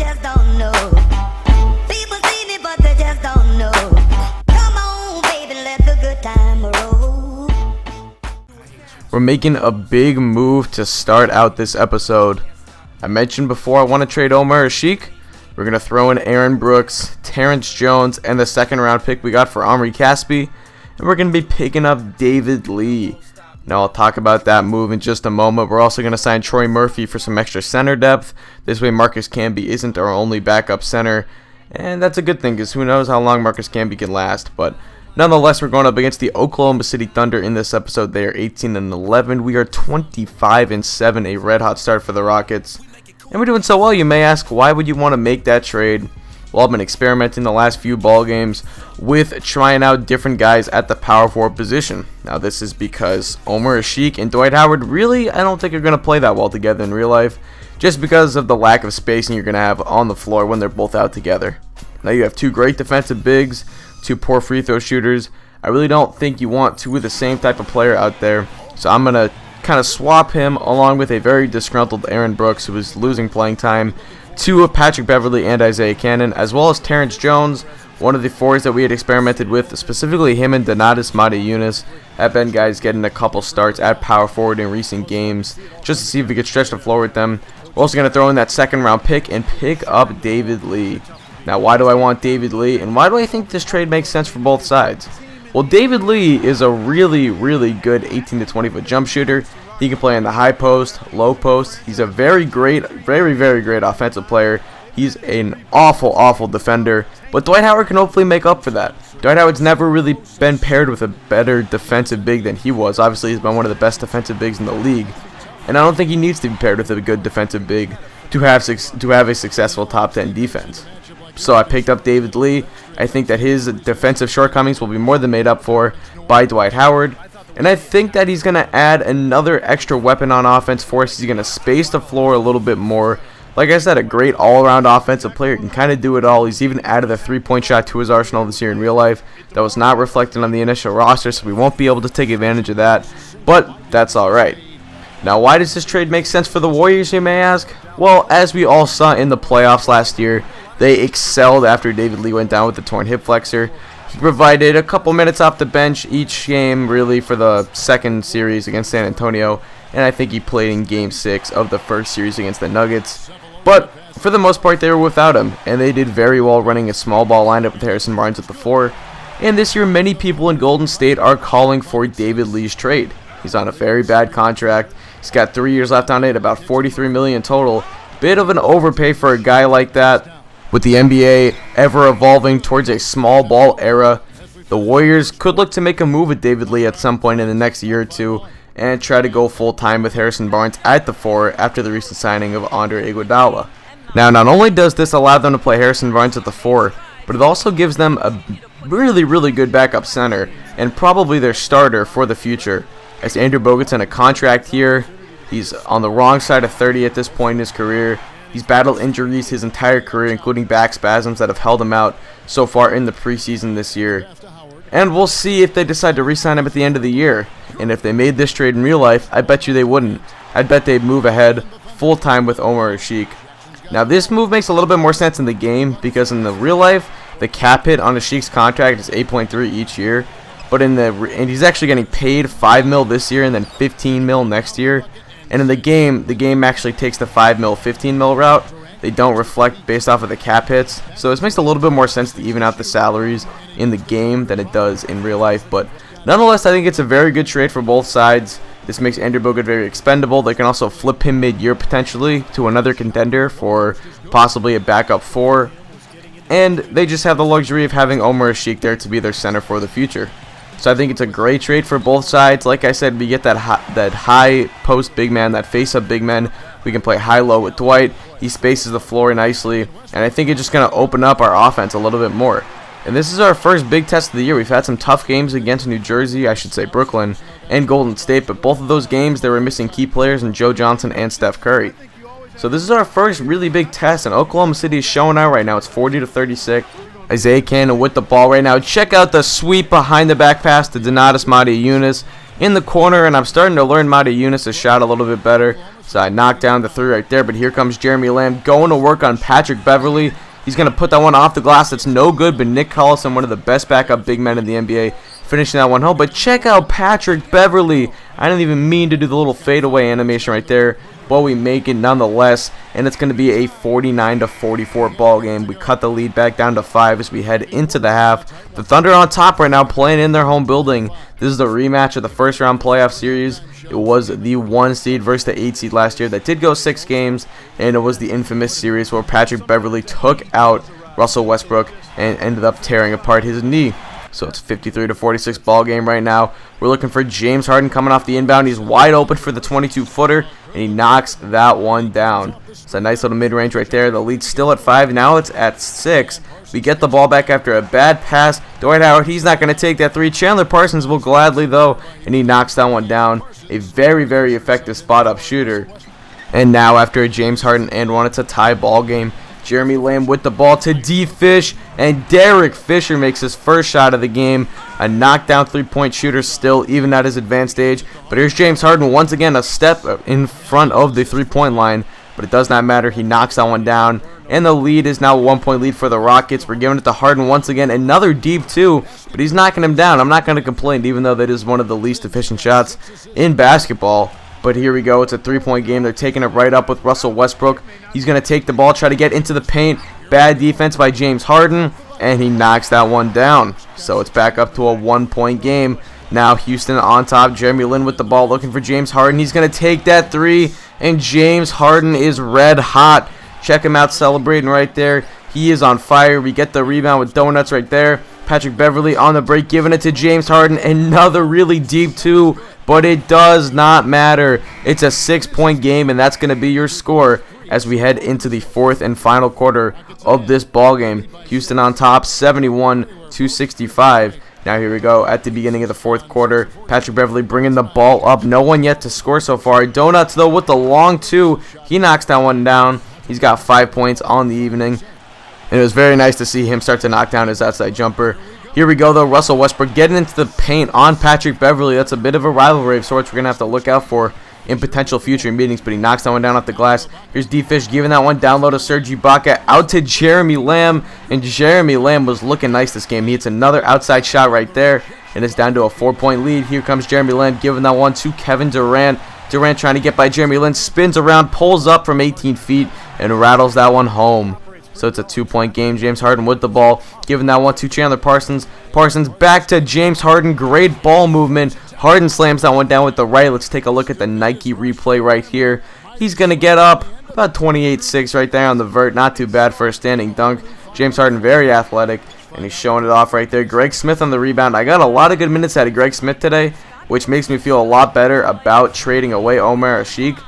just don't know. People see me, but they just don't know. Come on, baby, let the good time roll. We're making a big move to start out this episode. I mentioned before I want to trade Omar Ashik. We're going to throw in Aaron Brooks, Terrence Jones, and the second round pick we got for Omri Caspi. And we're going to be picking up David Lee. Now I'll talk about that move in just a moment. We're also going to sign Troy Murphy for some extra center depth. This way Marcus Camby isn't our only backup center. And that's a good thing because who knows how long Marcus Camby can last. But nonetheless, we're going up against the Oklahoma City Thunder in this episode. They are 18-11. We are 25-7, a red hot start for the Rockets. And we're doing so well, you may ask, why would you want to make that trade? Well, I've been experimenting the last few ball games with trying out different guys at the power forward position. Now, this is because Omar Ashik and Dwight Howard really, I don't think are going to play that well together in real life, just because of the lack of spacing you're going to have on the floor when they're both out together. Now, you have two great defensive bigs, two poor free throw shooters. I really don't think you want two of the same type of player out there, so I'm going to kind of swap him along with a very disgruntled Aaron Brooks, who is losing playing time, to Patrick Beverly and Isaiah Cannon, as well as Terrence Jones, one of the fours that we had experimented with, specifically him and Donatas Motiejunas, have been guys getting a couple starts at power forward in recent games, just to see if we could stretch the floor with them. We're also going to throw in that second round pick and pick up David Lee. Now, why do I want David Lee, and why do I think this trade makes sense for both sides? Well, David Lee is a really, really good 18 to 20 foot jump shooter. He can play in the high post, low post. He's a very great, very, very great offensive player. He's an awful, awful defender. But Dwight Howard can hopefully make up for that. Dwight Howard's never really been paired with a better defensive big than he was. Obviously, he's been one of the best defensive bigs in the league. And I don't think he needs to be paired with a good defensive big to have a successful top 10 defense. So I picked up David Lee. I think that his defensive shortcomings will be more than made up for by Dwight Howard. And I think that he's going to add another extra weapon on offense for us. He's going to space the floor a little bit more. Like I said, a great all-around offensive player. Can kind of do it all. He's even added a three-point shot to his arsenal this year in real life. That was not reflected on the initial roster, so we won't be able to take advantage of that. But that's all right. Now, why does this trade make sense for the Warriors, you may ask? Well, as we all saw in the playoffs last year, they excelled after David Lee went down with the torn hip flexor. He provided a couple minutes off the bench each game, really, for the second series against San Antonio, and I think he played in Game 6 of the first series against the Nuggets. But for the most part, they were without him, and they did very well running a small ball lineup with Harrison Barnes at the 4. And this year, many people in Golden State are calling for David Lee's trade. He's on a very bad contract. He's got 3 years left on it, about $43 million total. Bit of an overpay for a guy like that. With the NBA ever evolving towards a small ball era, the Warriors could look to make a move with David Lee at some point in the next year or two and try to go full-time with Harrison Barnes at the 4 after the recent signing of Andre Iguodala. Now, not only does this allow them to play Harrison Barnes at the 4, but it also gives them a really, really good backup center and probably their starter for the future. As Andrew Bogut's in a contract here, he's on the wrong side of 30 at this point in his career. He's battled injuries his entire career, including back spasms that have held him out so far in the preseason this year. And we'll see if they decide to re-sign him at the end of the year. And if they made this trade in real life, I bet you they wouldn't. I'd bet they'd move ahead full-time with Omar Ashik. Now, this move makes a little bit more sense in the game because in the real life, the cap hit on Ashik's contract is 8.3 each year. But and he's actually getting paid $5 million this year and then $15 million next year. And in the game actually takes the $5 million, $15 million route. They don't reflect based off of the cap hits. So this makes a little bit more sense to even out the salaries in the game than it does in real life. But nonetheless, I think it's a very good trade for both sides. This makes Andrew Bogut very expendable. They can also flip him mid-year potentially to another contender for possibly a backup 4. And they just have the luxury of having Omar Ashik there to be their center for the future. So I think it's a great trade for both sides. Like I said, we get that high post big man, that face-up big man. We can play high-low with Dwight. He spaces the floor nicely. And I think it's just going to open up our offense a little bit more. And this is our first big test of the year. We've had some tough games against New Jersey, I should say Brooklyn, and Golden State. But both of those games, they were missing key players in Joe Johnson and Steph Curry. So this is our first really big test. And Oklahoma City is showing out right now. It's 40-36. Isaiah Cannon with the ball right now. Check out the sweep behind the back pass to Donatas Motiejunas in the corner, and I'm starting to learn Motiejunas' shot a little bit better. So I knocked down the 3 right there, but here comes Jeremy Lamb going to work on Patrick Beverly. He's going to put that one off the glass. That's no good, but Nick Collison, one of the best backup big men in the NBA, finishing that one home. But check out Patrick Beverly. I didn't even mean to do the little fadeaway animation right there, but we make it nonetheless, and it's going to be a 49-44 ball game. We cut the lead back down to 5 as we head into the half. The Thunder on top right now, playing in their home building. This is the rematch of the first round playoff series. It was the 1 seed versus the 8 seed last year that did go 6 games, and it was the infamous series where Patrick Beverly took out Russell Westbrook and ended up tearing apart his knee. So it's 53-46 ball game right now. We're looking for James Harden coming off the inbound. He's wide open for the 22-footer, and he knocks that one down. It's a nice little mid-range right there. The lead's still at 5. Now it's at 6. We get the ball back after a bad pass. Dwight Howard, he's not going to take that 3. Chandler Parsons will gladly, though, and he knocks that one down. A very, very effective spot-up shooter. And now after a James Harden and one, it's a tie ball game. Jeremy Lamb with the ball to D-Fish, and Derek Fisher makes his first shot of the game. A knockdown 3-point shooter still, even at his advanced age. But here's James Harden once again, a step in front of the 3-point line. But it does not matter. He knocks that one down. And the lead is now a 1-point lead for the Rockets. We're giving it to Harden once again. Another deep 2, but he's knocking him down. I'm not going to complain, even though that is one of the least efficient shots in basketball. But here we go. It's a 3-point game. They're taking it right up with Russell Westbrook. He's going to take the ball, try to get into the paint. Bad defense by James Harden, and he knocks that one down. So it's back up to a 1-point game. Now Houston on top. Jeremy Lin with the ball looking for James Harden. He's going to take that 3, and James Harden is red hot. Check him out celebrating right there. He is on fire. We get the rebound with donuts right there. Patrick Beverly on the break, giving it to James Harden. Another really deep 2, but it does not matter. It's a 6-point game, and that's going to be your score as we head into the 4th and final quarter of this ball game. Houston on top, 71-65. Now here we go at the beginning of the 4th quarter. Patrick Beverly bringing the ball up. No one yet to score so far. Donuts, though, with the long 2. He knocks that one down. He's got 5 points on the evening. And it was very nice to see him start to knock down his outside jumper. Here we go, though. Russell Westbrook getting into the paint on Patrick Beverly. That's a bit of a rivalry of sorts we're going to have to look out for in potential future meetings, but he knocks that one down off the glass. Here's D-Fish giving that one down low to Serge Ibaka, out to Jeremy Lamb, and Jeremy Lamb was looking nice this game. He hits another outside shot right there, and it's down to a 4-point lead. Here comes Jeremy Lamb giving that one to Kevin Durant. Durant trying to get by Jeremy Lin, spins around, pulls up from 18 feet, and rattles that one home. So it's a 2-point game. James Harden with the ball, giving that one to Chandler Parsons. Parsons back to James Harden. Great ball movement. Harden slams that one down with the right. Let's take a look at the Nike replay right here. He's going to get up about 28-6 right there on the vert. Not too bad for a standing dunk. James Harden very athletic, and he's showing it off right there. Greg Smith on the rebound. I got a lot of good minutes out of Greg Smith today, which makes me feel a lot better about trading away Omer Ashik.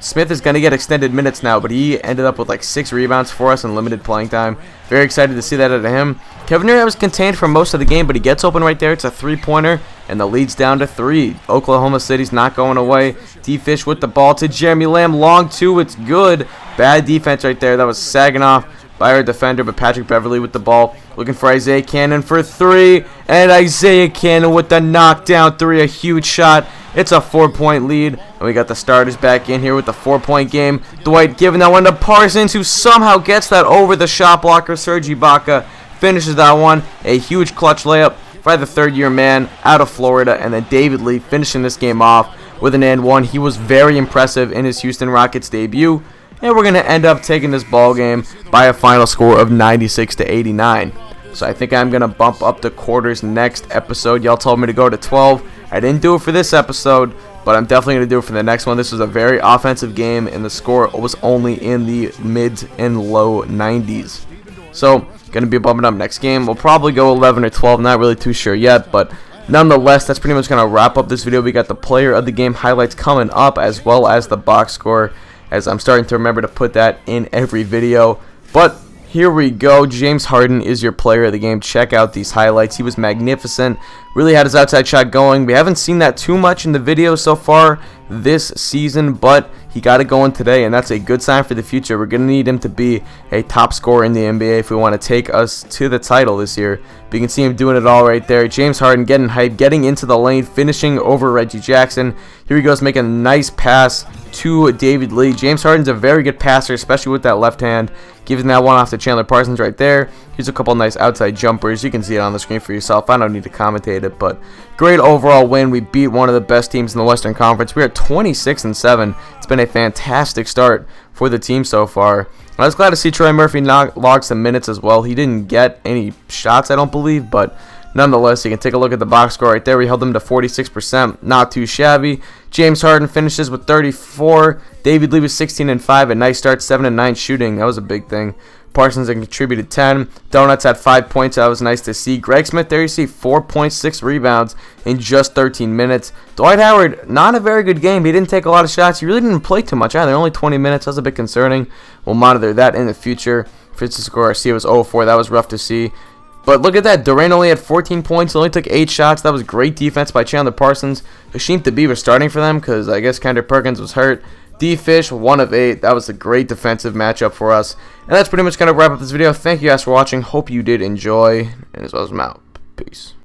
Smith is going to get extended minutes now, but he ended up with like 6 rebounds for us in limited playing time. Very excited to see that out of him. Kevin Durant was contained for most of the game, but he gets open right there. It's a 3-pointer, and the lead's down to 3. Oklahoma City's not going away. D-Fish with the ball to Jeremy Lamb. Long 2, it's good. Bad defense right there. That was sagging off by our defender, but Patrick Beverly with the ball. Looking for Isaiah Cannon for 3, and Isaiah Cannon with the knockdown 3. A huge shot. It's a 4-point lead, and we got the starters back in here with the 4-point game. Dwight giving that one to Parsons, who somehow gets that over the shot blocker. Serge Ibaka finishes that one. A huge clutch layup by the third-year man out of Florida, and then David Lee finishing this game off with an and one. He was very impressive in his Houston Rockets debut, and we're going to end up taking this ball game by a final score of 96-89. So I think I'm going to bump up the quarters next episode. Y'all told me to go to 12. I didn't do it for this episode, but I'm definitely going to do it for the next one. This was a very offensive game, and the score was only in the mid and low 90s. So, going to be bumping up next game. We'll probably go 11 or 12. Not really too sure yet, but nonetheless, that's pretty much going to wrap up this video. We got the player of the game highlights coming up, as well as the box score, as I'm starting to remember to put that in every video. But here we go. James Harden is your player of the game. Check out these highlights. He was magnificent. Really had his outside shot going. We haven't seen that too much in the video so far this season, but he got it going today, and that's a good sign for the future. We're going to need him to be a top scorer in the NBA if we want to take us to the title this year. But you can see him doing it all right there. James Harden getting hype, getting into the lane, finishing over Reggie Jackson. Here he goes, making a nice pass to David Lee. James Harden's a very good passer, especially with that left hand. Giving that one off to Chandler Parsons right there. Here's a couple nice outside jumpers. You can see it on the screen for yourself. I don't need to commentate it, but great overall win. We beat one of the best teams in the Western Conference. We are 26-7. It's been a fantastic start for the team so far. I was glad to see Troy Murphy log some minutes as well. He didn't get any shots, I don't believe, but nonetheless, you can take a look at the box score right there. We held him to 46%. Not too shabby. James Harden finishes with 34. David Lee was 16-5. A nice start, 7-9 shooting. That was a big thing. Parsons contributed 10. Donuts had 5 points. That was nice to see. Greg Smith, there you see 4.6 rebounds in just 13 minutes. Dwight Howard, not a very good game. He didn't take a lot of shots. He really didn't play too much either. Only 20 minutes. That was a bit concerning. We'll monitor that in the future. Francisco Garcia was 0-4. That was rough to see. But look at that. Durant only had 14 points. Only took 8 shots. That was great defense by Chandler Parsons. Hasheem Thabeet was starting for them because I guess Kendrick Perkins was hurt. D-Fish, 1 of 8. That was a great defensive matchup for us. And that's pretty much going to wrap up this video. Thank you guys for watching. Hope you did enjoy. And as well as I'm out. Peace.